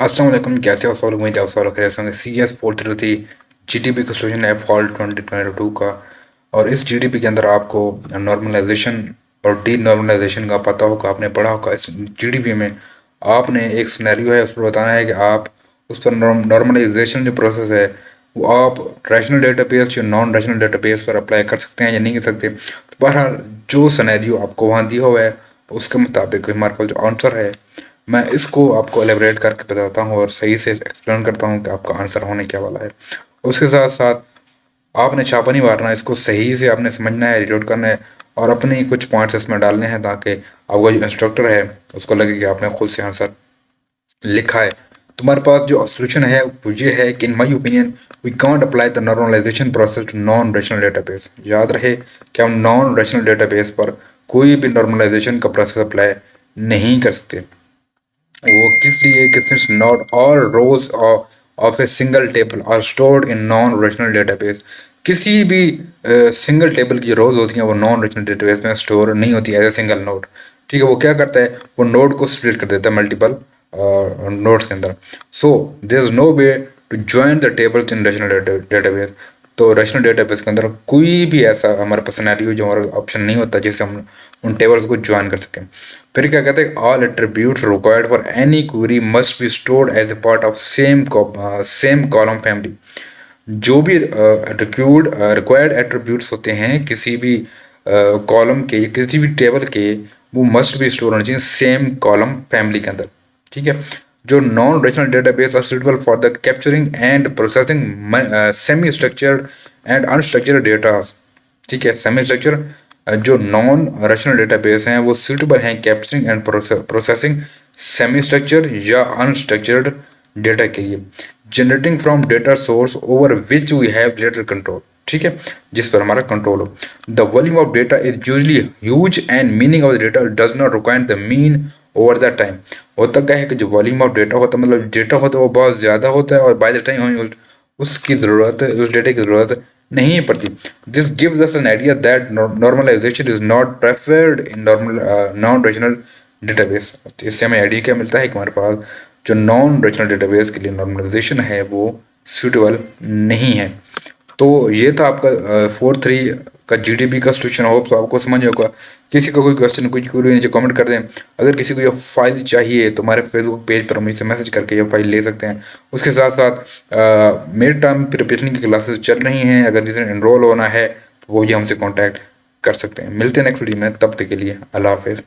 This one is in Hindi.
अस्सलाम वालेकुम, कैसे हो सब लोग? उम्मीद है आप सब लोग खैरियत से होंगे। CS433 GDP का सॉल्यूशन है फॉल 2022 का। और इस GDP के अंदर आपको नॉर्मलाइजेशन और डी नॉर्मलाइजेशन का पता होगा, आपने पढ़ा होगा। इस GDP में आपने एक सिनेरियो है, उस पर बताना है कि आप उस पर नॉर्मलाइजेशन जो प्रोसेस है वो आप रैशनल डेटाबेस या नॉन रैशनल डेटाबेस पर अप्लाई कर सकते हैं या नहीं कर सकते। तो बहरहाल जो सिनेरियो आपको वहाँ दिया हुआ है उसके मुताबिक हमारे पास जो आंसर है, मैं इसको आपको एलेबरेट करके बताता हूँ और सही से एक्सप्लेन करता हूँ कि आपका आंसर होने क्या वाला है। उसके साथ साथ आपने छापा नहीं मारना, इसको सही से आपने समझना है, रिलोड करना है और अपने कुछ पॉइंट्स इसमें डालने हैं ताकि आपका जो इंस्ट्रक्टर है उसको लगे कि आपने खुद से आंसर लिखा है। तुम्हारे पास जो सोल्यूशन है वो ये है कि in my opinion we can't apply the normalization process to non rational database. याद रहे कि हम नॉन रैशनल डेटाबेस पर कोई भी नॉर्मलाइजेशन का प्रोसेस अप्लाई नहीं कर सकते। वो किस लिए कि since not all rows of a single table are stored in non relational database. किसी भी सिंगल टेबल की रोज होती हैं वो नॉन रिलेशनल डेटाबेस में स्टोर नहीं होती एज ए सिंगल नोड। ठीक है, वो क्या करता है, वो नोड को स्प्लिट कर देता है मल्टीपल नोड्स के अंदर। So there is no way to join the tables in relational database. तो रैशनल डेटाबेस के अंदर कोई भी ऐसा हमारे पास सिनेरियो जो हमारा ऑप्शन नहीं होता जिससे हम उन टेबल्स को ज्वाइन कर सकें। फिर क्या कहते हैं, all attributes required for any query must be stored as a part of same column family. जो भी रिक्वायर्ड एट्रीब्यूट्स होते हैं किसी भी कॉलम के या किसी भी टेबल के, वो मस्ट बी स्टोर होना चाहिए सेम कॉलम फैमिली के अंदर। ठीक है, जो non relational database are suitable for the capturing and processing semi structured and unstructured data. ठीक है, सेमी स्ट्रक्चर जो नॉन रैशनल डेटाबेस हैं वो सुटेबल हैं capturing and processing semi structure या अनस्ट्रक्चर्ड डेटा के लिए, generating from data source over which we have little control. ठीक है, जिस पर हमारा कंट्रोल हो। The volume of data is usually huge and meaning of the data does not require the mean over the time. होता क्या है कि जो वॉल्यूम ऑफ डेटा होता है, मतलब डेटा होता है वो बहुत ज़्यादा होता है और बाय द टाइम उसकी ज़रूरत, उस डेटा की ज़रूरत नहीं पड़ती। This gives us an idea that normalization is not preferred in non regional database. इससे हमें आइडिया क्या मिलता है कि हमारे पास जो नॉन रीजनल डेटाबेस के लिए नॉर्मलाइजेशन है वो सूटेबल नहीं है। तो ये था आपका 4-3 का GDP का सोल्यूशन। होप तो आपको समझ होगा। किसी का कोई क्वेश्चन कुछ क्वेरी नीचे कमेंट कर दें। अगर किसी को ये फाइल चाहिए तो हमारे फेसबुक पेज पर मुझसे मैसेज करके ये फाइल ले सकते हैं। उसके साथ साथ मिड टर्म प्रिपरेशन की क्लासेस चल रही हैं, अगर किसी ने एनरोल होना है तो वो ये हमसे कॉन्टैक्ट कर सकते हैं। मिलते हैं नेक्स्ट वीडियो में, तब तक के लिए अल्लाह हाफिज़।